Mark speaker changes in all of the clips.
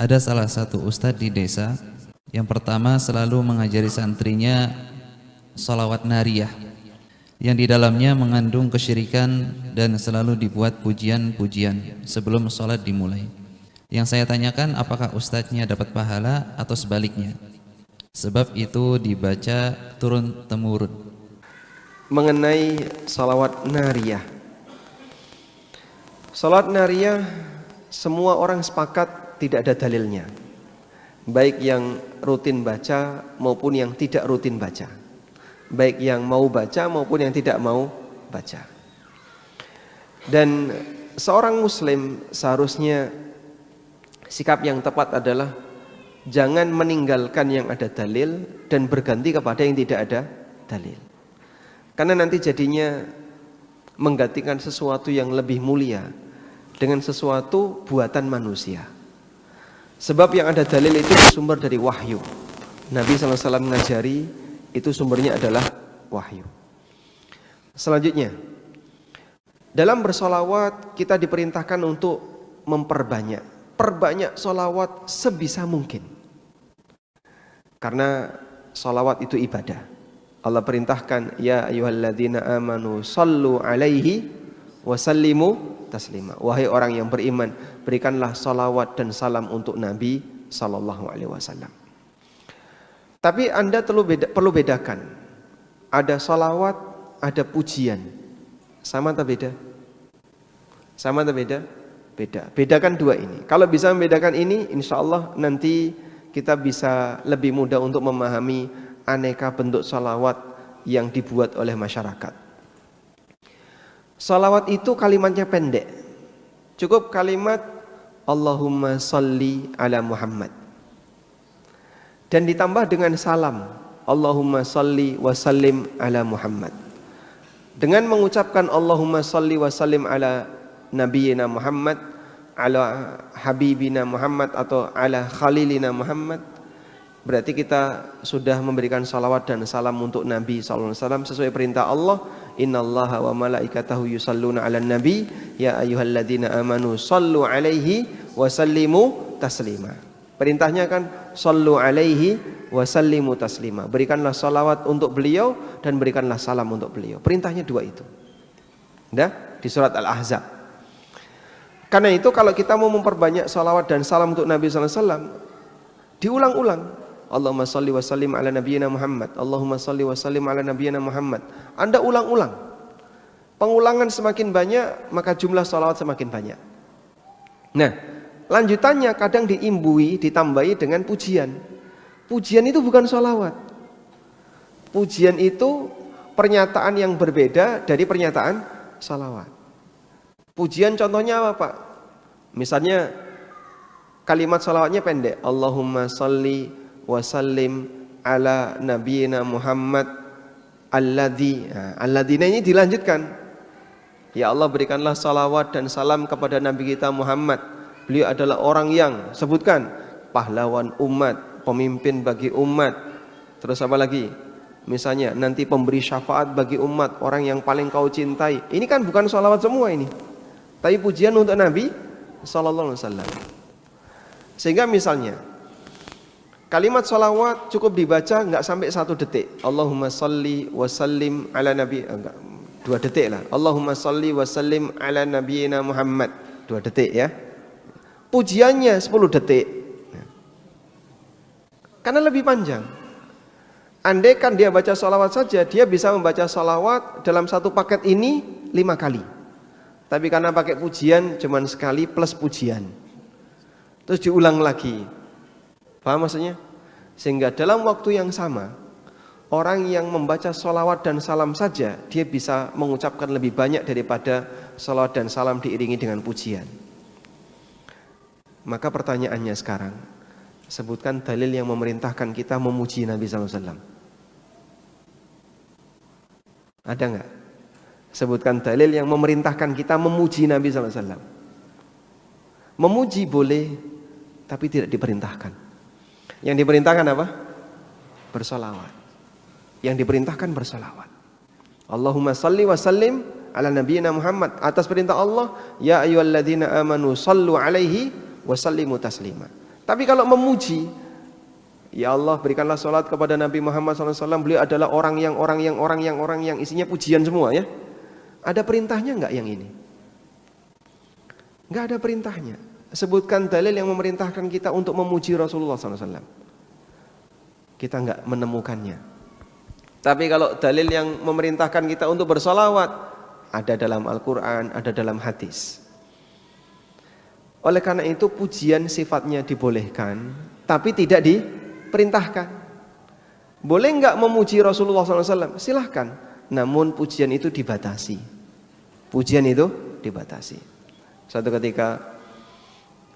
Speaker 1: Ada salah satu ustadz di desa yang pertama selalu mengajari santrinya salawat nariyah yang di dalamnya mengandung kesyirikan dan selalu dibuat pujian-pujian sebelum sholat dimulai. Yang saya tanyakan, apakah ustadznya dapat pahala atau sebaliknya? Sebab itu dibaca turun-temurun.
Speaker 2: Mengenai salawat nariyah, salawat nariyah semua orang sepakat tidak ada dalilnya, baik yang rutin baca maupun yang tidak rutin baca, baik yang mau baca maupun yang tidak mau baca. Dan seorang muslim seharusnya sikap yang tepat adalah jangan meninggalkan yang ada dalil dan berganti kepada yang tidak ada dalil. Karena nanti jadinya menggantikan sesuatu yang lebih mulia dengan sesuatu buatan manusia. Sebab yang ada dalil itu bersumber dari wahyu. Nabi SAW mengajari itu sumbernya adalah wahyu. Selanjutnya, dalam bersolawat kita diperintahkan untuk perbanyak solawat sebisa mungkin. Karena solawat itu ibadah. Allah perintahkan, ya ayyuhalladzina amanu sallu alaihi wa sallimu taslima. Wahai orang yang beriman, berikanlah salawat dan salam untuk Nabi sallallahu alaihi wasallam. Tapi Anda perlu bedakan. Ada salawat, ada pujian. Sama atau beda? Sama atau beda? Beda. Bedakan dua ini. Kalau bisa membedakan ini, insya Allah nanti kita bisa lebih mudah untuk memahami aneka bentuk salawat yang dibuat oleh masyarakat. Salawat itu kalimatnya pendek. Cukup kalimat Allahumma salli ala Muhammad. Dan ditambah dengan salam Allahumma salli wa sallim ala Muhammad. Dengan mengucapkan Allahumma salli wa sallim ala Nabiyina Muhammad, ala Habibina Muhammad atau ala Khalilina Muhammad, berarti kita sudah memberikan salawat dan salam untuk Nabi SAW sesuai perintah Allah. Innallaha wa malaikatahu yusalluna 'alan nabi ya ayyuhalladzina amanu sallu 'alaihi wa sallimu taslima. Perintahnya kan sallu 'alaihi wa sallimu taslima. Berikanlah salawat untuk beliau dan berikanlah salam untuk beliau. Perintahnya dua itu. Nah, di surat Al-Ahzab. Karena itu kalau kita mau memperbanyak salawat dan salam untuk Nabi SAW, diulang-ulang. Allahumma salli wa sallim ala nabiyyina Muhammad. Allahumma salli wa sallim ala nabiyyina Muhammad. Anda ulang-ulang. Pengulangan semakin banyak, maka jumlah salawat semakin banyak. Nah, lanjutannya kadang diimbui, ditambahi dengan pujian. Pujian itu bukan salawat. Pujian itu pernyataan yang berbeda dari pernyataan salawat. Pujian contohnya apa, Pak? Misalnya kalimat salawatnya pendek. Allahumma salli wa sallim ala nabiyyina Muhammad alladzi. Alladzina ini dilanjutkan. Ya Allah, berikanlah salawat dan salam kepada Nabi kita Muhammad. Beliau adalah orang yang, sebutkan, pahlawan umat, pemimpin bagi umat. Terus apa lagi? Misalnya nanti pemberi syafaat bagi umat, orang yang paling kau cintai. Ini kan bukan salawat semua ini, tapi pujian untuk Nabi sallallahu alaihi wasallam. Sehingga misalnya kalimat salawat cukup dibaca nggak sampai 1 detik. Allahumma salli wa sallim ala nabi, enggak, 2 detik lah. Allahumma salli wa sallim ala nabiyyina Muhammad, 2 detik ya. Pujiannya 10 detik. Karena lebih panjang. Andai kan dia baca salawat saja, dia bisa membaca salawat dalam satu paket ini 5 kali. Tapi karena pakai pujian cuman sekali plus pujian. Terus diulang lagi. Paham maksudnya? Sehingga dalam waktu yang sama, orang yang membaca salawat dan salam saja, dia bisa mengucapkan lebih banyak daripada salawat dan salam diiringi dengan pujian. Maka pertanyaannya sekarang, sebutkan dalil yang memerintahkan kita memuji Nabi SAW. Ada enggak? Sebutkan dalil yang memerintahkan kita memuji Nabi SAW. Memuji boleh, tapi tidak diperintahkan. Yang diperintahkan apa? Bersolawat. Yang diperintahkan bersolawat. Allahumma salli wa sallim ala nabiyyina Muhammad. Atas perintah Allah, ya ayyuhalladzina amanu sallu alaihi wa sallimu taslima. Tapi kalau memuji, ya Allah berikanlah salat kepada Nabi Muhammad SAW, beliau adalah orang yang isinya pujian semua ya. Ada perintahnya enggak yang ini? Enggak ada perintahnya. Sebutkan dalil yang memerintahkan kita untuk memuji Rasulullah SAW. Kita enggak menemukannya. Tapi kalau dalil yang memerintahkan kita untuk bersolawat, ada dalam Al-Quran, ada dalam hadis. Oleh karena itu pujian sifatnya dibolehkan, tapi tidak diperintahkan. Boleh enggak memuji Rasulullah SAW? Silahkan. Namun pujian itu dibatasi. Pujian itu dibatasi. Suatu ketika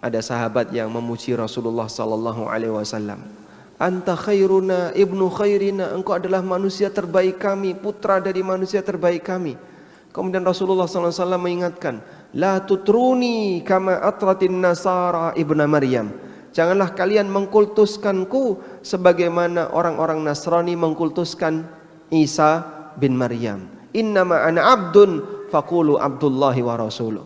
Speaker 2: ada sahabat yang memuji Rasulullah SAW. Anta khairuna ibnu khairina, engkau adalah manusia terbaik kami, putra dari manusia terbaik kami. Kemudian Rasulullah SAW mengingatkan, la tutruni kama atratin nasara ibna Maryam. Janganlah kalian mengkultuskanku sebagaimana orang-orang Nasrani mengkultuskan Isa bin Maryam. Innama ana abdun faqulu abdullahi wa rasuluh.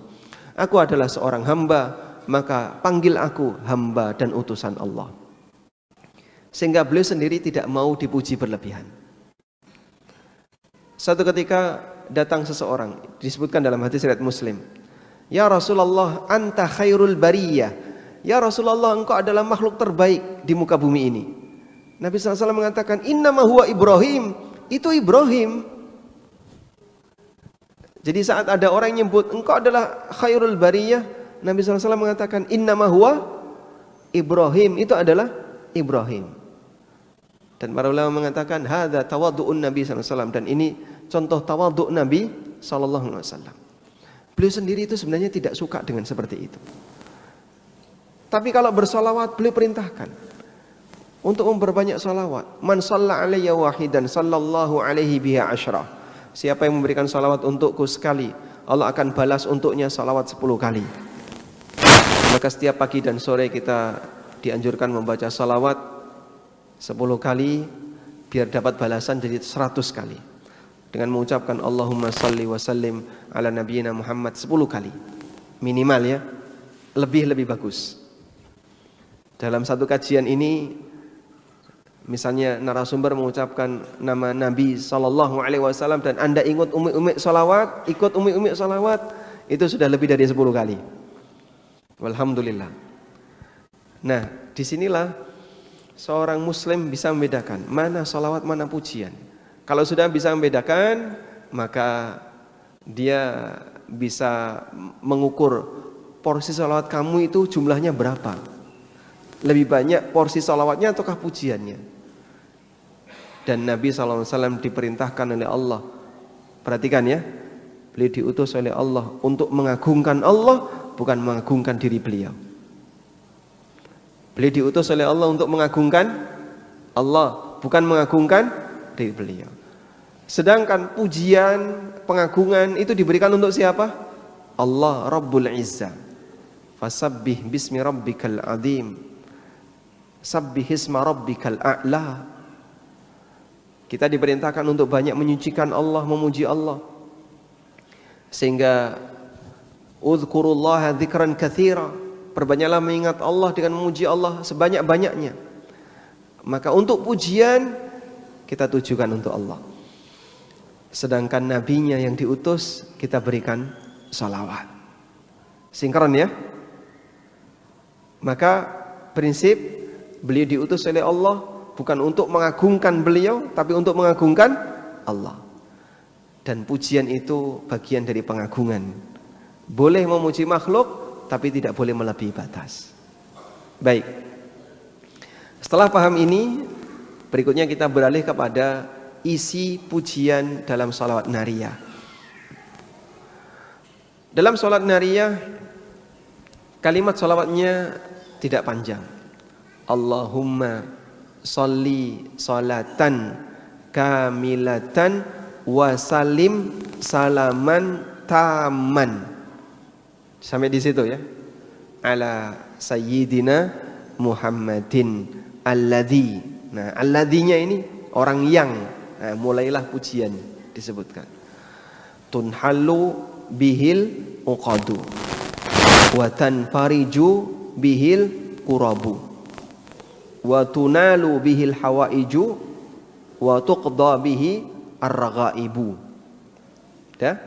Speaker 2: Aku adalah seorang hamba, maka panggil aku hamba dan utusan Allah. Sehingga beliau sendiri tidak mau dipuji berlebihan. Satu ketika datang seseorang, disebutkan dalam hadis riwayat Muslim, ya Rasulullah anta khairul bariyah. Ya Rasulullah, engkau adalah makhluk terbaik di muka bumi ini. Nabi SAW mengatakan, innama huwa Ibrahim. Itu Ibrahim. Jadi saat ada orang yang nyebut engkau adalah khairul bariyah, Nabi SAW mengatakan, innama huwa Ibrahim. Itu adalah Ibrahim. Dan para ulama mengatakan, hadza tawaddu'un Nabi SAW. Dan ini contoh tawaddu' Nabi SAW. Beliau sendiri itu sebenarnya tidak suka dengan seperti itu. Tapi kalau bersalawat, beliau perintahkan untuk memperbanyak salawat. Man shalla alayya wahidan sallallahu alaihi biha asyra. Siapa yang memberikan salawat untukku sekali, Allah akan balas untuknya salawat 10 kali. Maka setiap pagi dan sore kita dianjurkan membaca salawat 10 kali, biar dapat balasan jadi 100 kali. Dengan mengucapkan Allahumma salli wa sallim ala nabiyyina Muhammad 10 kali. Minimal ya, lebih bagus. Dalam satu kajian ini, misalnya narasumber mengucapkan nama Nabi SAW dan Anda ikut umi-umi salawat, itu sudah lebih dari 10 kali. Alhamdulillah. Nah, disinilah seorang muslim bisa membedakan mana salawat, mana pujian. Kalau sudah bisa membedakan, maka dia bisa mengukur porsi salawat kamu itu jumlahnya berapa. Lebih banyak porsi salawatnya ataukah pujiannya. Dan Nabi SAW diperintahkan oleh Allah, perhatikan ya, beliau diutus oleh Allah untuk mengagungkan Allah, bukan mengagungkan diri beliau. Beliau diutus oleh Allah untuk mengagungkan Allah, bukan mengagungkan diri beliau. Sedangkan pujian, pengagungan itu diberikan untuk siapa? Allah Rabbul Izzah. Fasabbih bismi rabbikal azim. Sabbih isma rabbikal a'la. Kita diperintahkan untuk banyak menyucikan Allah, memuji Allah. Sehingga uzkurullaha dzikran katsira. Perbanyaklah mengingat Allah dengan memuji Allah sebanyak-banyaknya. Maka untuk pujian kita tujukan untuk Allah. Sedangkan nabinya yang diutus kita berikan salawat. Sinkron ya. Maka prinsip beliau diutus oleh Allah bukan untuk mengagungkan beliau, tapi untuk mengagungkan Allah. Dan pujian itu bagian dari pengagungan. Boleh memuji makhluk, tapi tidak boleh melebihi batas. Baik. Setelah paham ini, berikutnya kita beralih kepada isi pujian dalam salawat nariyah. Dalam salawat nariyah, kalimat salawatnya tidak panjang. Allahumma sholli salatan kamilatan wa salim salaman taman. Sampai di situ ya. Ala sayyidina Muhammadin alladzi. Nah, alladzinya ini orang yang. Nah, mulailah pujian disebutkan. Tunhallu bihil uqadu wa tanfariju bihil qurabu. wa tunalu bihil hawaiju wa tuqda bihi ar-raghaibu. Ya.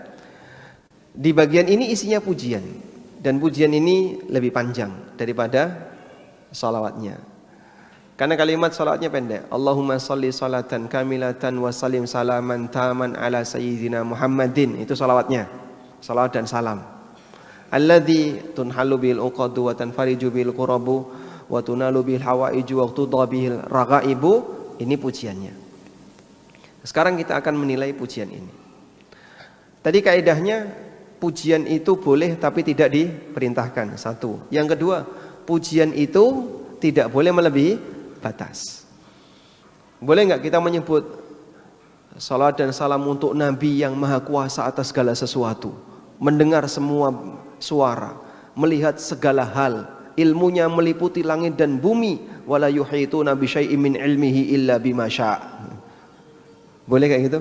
Speaker 2: Di bagian ini isinya pujian, dan pujian ini lebih panjang daripada salawatnya. Karena kalimat salawatnya pendek. Allahumma sholli salatan kamilatan wa salim salaman taman ala sayyidina Muhammadin. Itu salawatnya. Salawat dan salam. Alladzi tunhallu bil uqadu wa tanfariju bil qurabu wa tunalu bil hawaiju wa tudha bil raghaibu. Ini pujiannya. Sekarang kita akan menilai pujian ini. Tadi kaidahnya pujian itu boleh tapi tidak diperintahkan. Satu. Yang kedua, pujian itu tidak boleh melebihi batas. Boleh nggak kita menyebut salat dan salam untuk Nabi yang maha kuasa atas segala sesuatu, mendengar semua suara, melihat segala hal, ilmunya meliputi langit dan bumi, wala yuhituna bi syai'in min ilmihi illa bima syaa'. Boleh kayak gitu?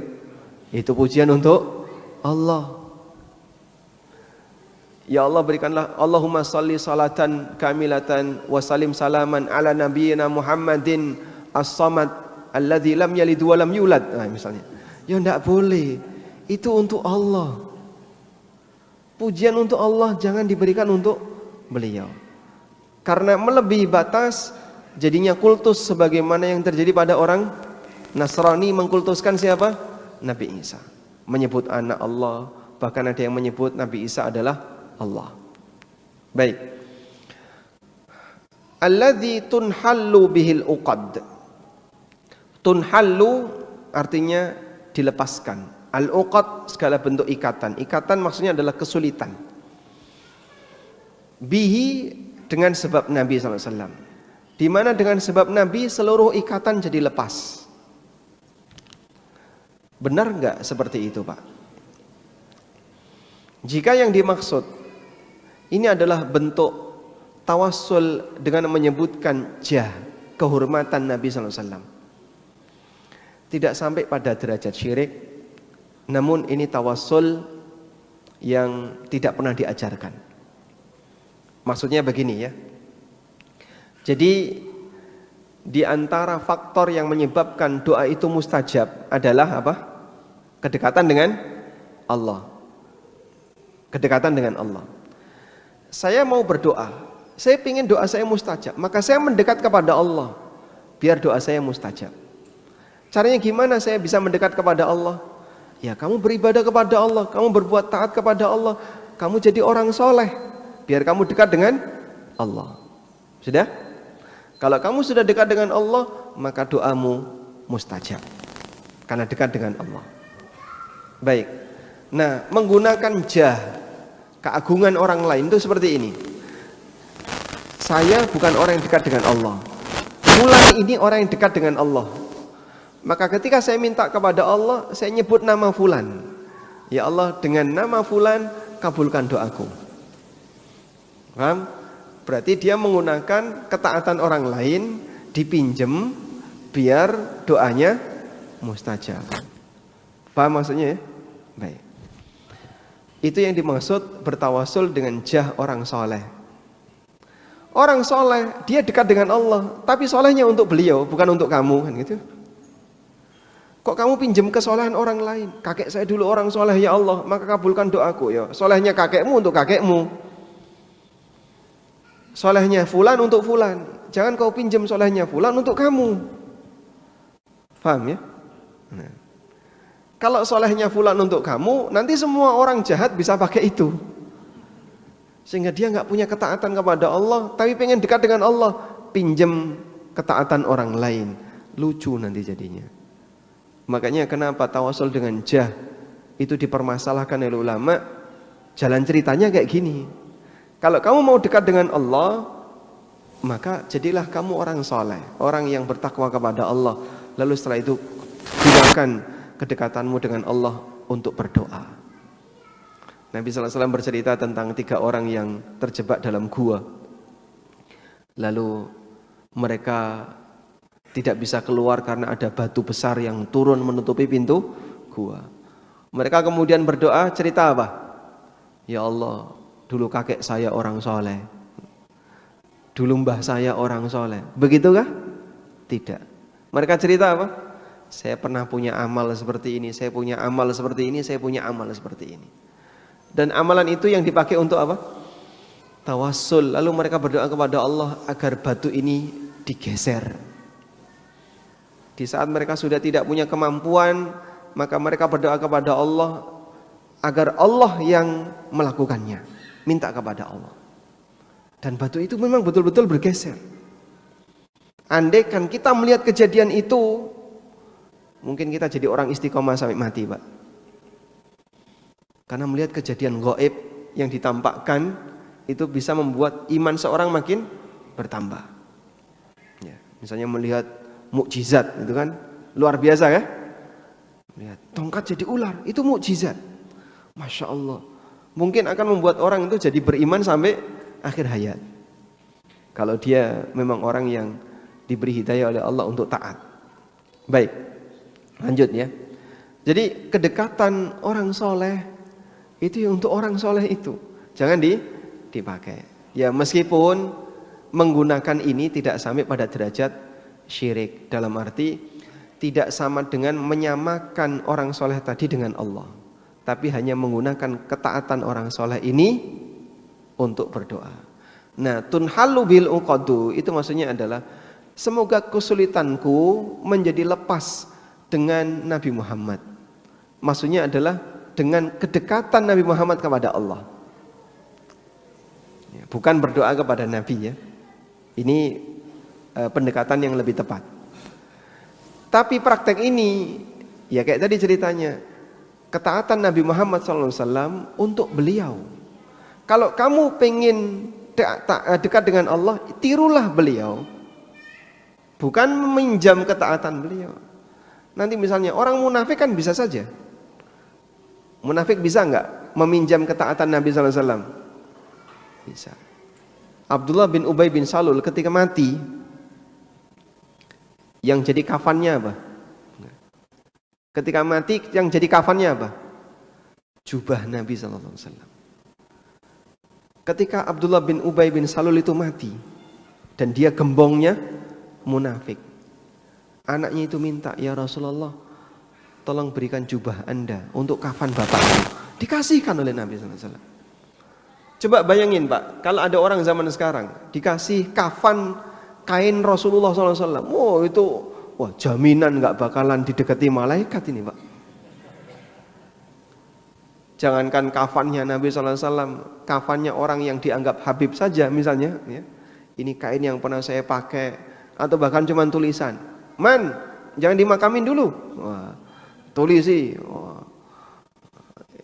Speaker 2: Itu pujian untuk Allah. Ya Allah, berikanlah Allahumma sholli salatan kamilatan wa salim salaman ala nabiyyina Muhammadin as-samad alladzi lam yalid wa lam yulad. Nah, misalnya. Ya enggak boleh. Itu untuk Allah. Pujian untuk Allah jangan diberikan untuk beliau. Karena melebihi batas jadinya kultus sebagaimana yang terjadi pada orang Nasrani mengkultuskan siapa? Nabi Isa. Menyebut anak Allah, bahkan ada yang menyebut Nabi Isa adalah Allah. Baik. Alladzi tunhallu bihil uqad. Tunhallu artinya dilepaskan. Al-uqad segala bentuk ikatan. Ikatan maksudnya adalah kesulitan. Bihi dengan sebab Nabi SAW. Di mana dengan sebab Nabi seluruh ikatan jadi lepas. Benar enggak seperti itu, Pak? Jika yang dimaksud ini adalah bentuk tawassul dengan menyebutkan jah, kehormatan Nabi SAW. Tidak sampai pada derajat syirik, namun ini tawassul yang tidak pernah diajarkan. Maksudnya begini ya. Jadi di antara faktor yang menyebabkan doa itu mustajab adalah apa? Kedekatan dengan Allah. Kedekatan dengan Allah. Saya mau berdoa, saya ingin doa saya mustajab, maka saya mendekat kepada Allah biar doa saya mustajab. Caranya gimana saya bisa mendekat kepada Allah? Ya kamu beribadah kepada Allah, kamu berbuat taat kepada Allah, kamu jadi orang soleh biar kamu dekat dengan Allah. Sudah? Kalau kamu sudah dekat dengan Allah, maka doamu mustajab karena dekat dengan Allah. Baik. Nah, menggunakan jah, keagungan orang lain itu seperti ini. Saya bukan orang yang dekat dengan Allah. Fulan ini orang yang dekat dengan Allah. Maka ketika saya minta kepada Allah, saya nyebut nama fulan. Ya Allah, dengan nama fulan kabulkan doaku. Paham? Berarti dia menggunakan ketaatan orang lain dipinjem biar doanya mustajab. Paham maksudnya ya? Baik. Itu yang dimaksud bertawasul dengan jah orang soleh. Orang soleh dia dekat dengan Allah, tapi solehnya untuk beliau, bukan untuk kamu, kan gitu. Kok kamu pinjam kesolehan orang lain? Kakek saya dulu orang soleh ya Allah, maka kabulkan doaku. Ya, solehnya kakekmu untuk kakekmu. Solehnya fulan untuk fulan. Jangan kau pinjam solehnya fulan untuk kamu. Paham ya? Nah. Kalau solehnya fulan untuk kamu, nanti semua orang jahat bisa pakai itu. Sehingga dia nggak punya ketaatan kepada Allah, tapi pengen dekat dengan Allah, pinjam ketaatan orang lain. Lucu nanti jadinya. Makanya kenapa tawasul dengan jah itu dipermasalahkan oleh ulama. Jalan ceritanya kayak gini. Kalau kamu mau dekat dengan Allah, maka jadilah kamu orang soleh, orang yang bertakwa kepada Allah. Lalu setelah itu gunakan kedekatanmu dengan Allah untuk berdoa. Nabi SAW bercerita tentang 3 orang yang terjebak dalam gua. Lalu mereka tidak bisa keluar karena ada batu besar yang turun menutupi pintu gua. Mereka kemudian berdoa, cerita apa? Ya Allah, dulu kakek saya orang soleh, dulu mbah saya orang soleh. Begitukah? Tidak. Mereka cerita apa? Saya pernah punya amal seperti ini, saya punya amal seperti ini, saya punya amal seperti ini. Dan amalan itu yang dipakai untuk apa? Tawassul. Lalu mereka berdoa kepada Allah agar batu ini digeser. Di saat mereka sudah tidak punya kemampuan, maka mereka berdoa kepada Allah agar Allah yang melakukannya. Minta kepada Allah. Dan batu itu memang betul-betul bergeser. Andaikan kita melihat kejadian itu, mungkin kita jadi orang istiqomah sampai mati, Pak. Karena melihat kejadian gaib yang ditampakkan itu bisa membuat iman seorang makin bertambah. Ya, misalnya melihat mukjizat, itu kan luar biasa ya. Lihat tongkat jadi ular, itu mukjizat. Masya Allah. Mungkin akan membuat orang itu jadi beriman sampai akhir hayat. Kalau dia memang orang yang diberi hidayah oleh Allah untuk taat. Baik, lanjut ya. Jadi kedekatan orang soleh itu untuk orang soleh itu. Jangan dipakai. Ya meskipun menggunakan ini tidak sampai pada derajat syirik. Dalam arti tidak sama dengan menyamakan orang soleh tadi dengan Allah. Tapi hanya menggunakan ketaatan orang soleh ini untuk berdoa. Nah, tunhalu bil uqadu itu maksudnya adalah semoga kesulitanku menjadi lepas dengan Nabi Muhammad. Maksudnya adalah dengan kedekatan Nabi Muhammad kepada Allah. Bukan berdoa kepada Nabi ya. Ini pendekatan yang lebih tepat. Tapi praktek ini ya kayak tadi ceritanya, ketaatan Nabi Muhammad SAW untuk beliau. Kalau kamu pengen dekat dengan Allah, tirulah beliau. Bukan meminjam ketaatan beliau. Nanti misalnya orang munafik kan bisa saja. Munafik bisa enggak meminjam ketaatan Nabi SAW? Bisa. Abdullah bin Ubay bin Salul ketika mati, yang jadi kafannya apa? Ketika mati yang jadi kafannya apa? Jubah Nabi SAW. Ketika Abdullah bin Ubay bin Salul itu mati dan dia gembongnya munafik, anaknya itu minta, ya Rasulullah, tolong berikan jubah Anda untuk kafan bapakku. Dikasihkan oleh Nabi SAW. Coba bayangin Pak, kalau ada orang zaman sekarang dikasih kafan kain Rasulullah SAW, oh itu wah jaminan nggak bakalan didekati malaikat ini Pak. Jangankan kafannya Nabi SAW, kafannya orang yang dianggap Habib saja misalnya, ya, ini kain yang pernah saya pakai, atau bahkan cuma tulisan, man jangan dimakamin dulu, wah, tulisi, wah,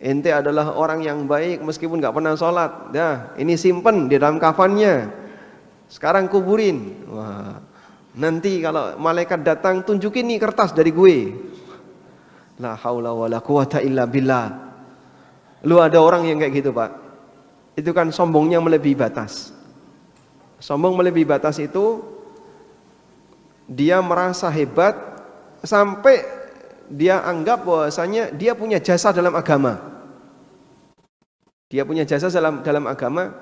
Speaker 2: ente adalah orang yang baik meskipun nggak pernah sholat, dah ini simpen di dalam kafannya, sekarang kuburin, wah, nanti kalau malaikat datang tunjukin nih kertas dari gue, la haula wala quwata illa billah. Lu ada orang yang kayak gitu Pak, itu kan sombongnya melebihi batas. Sombong melebihi batas itu dia merasa hebat sampai dia anggap bahwasanya dia punya jasa dalam agama. Dia punya jasa dalam agama,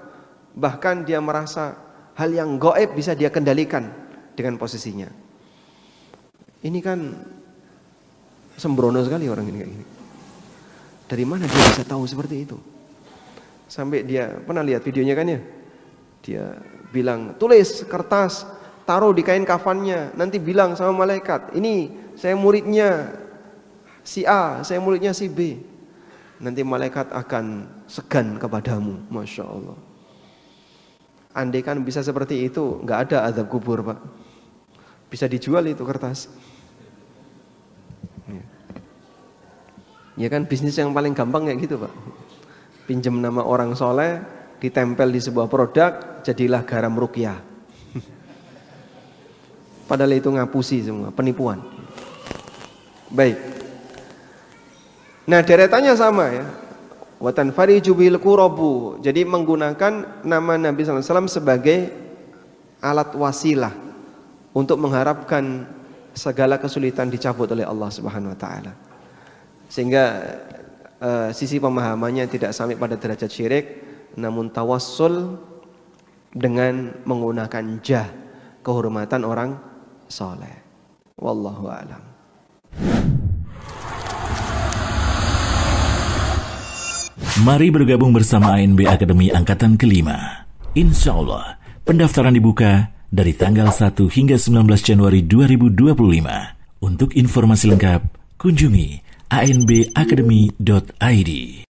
Speaker 2: bahkan dia merasa hal yang gaib bisa dia kendalikan dengan posisinya. Ini kan sembrono sekali orang ini kayak gini. Dari mana dia bisa tahu seperti itu? Sampai dia pernah lihat videonya kan ya? Dia bilang, tulis kertas, taruh di kain kafannya, nanti bilang sama malaikat, ini saya muridnya si A, saya muridnya si B. Nanti malaikat akan segan kepadamu. Masya Allah. Andai kan bisa seperti itu, nggak ada azab kubur Pak. Bisa dijual itu kertas. Ya kan bisnis yang paling gampang kayak gitu Pak. Pinjam nama orang soleh, ditempel di sebuah produk, jadilah garam ruqyah. Padahal itu ngapusi semua, penipuan. Baik. Nah deretannya sama ya. Wa tanfariju bil qurabu. Jadi menggunakan nama Nabi SAW sebagai alat wasilah untuk mengharapkan segala kesulitan dicabut oleh Allah Subhanahu wa taala. Sehingga sisi pemahamannya tidak sampai pada derajat syirik, namun tawassul dengan menggunakan jah, kehormatan orang soleh. Wallahu a'lam.
Speaker 3: Mari bergabung bersama ANB Akademi Angkatan Kelima. Insya Allah, pendaftaran dibuka dari tanggal 1 hingga 19 Januari 2025. Untuk informasi lengkap, kunjungi anbacademy.id.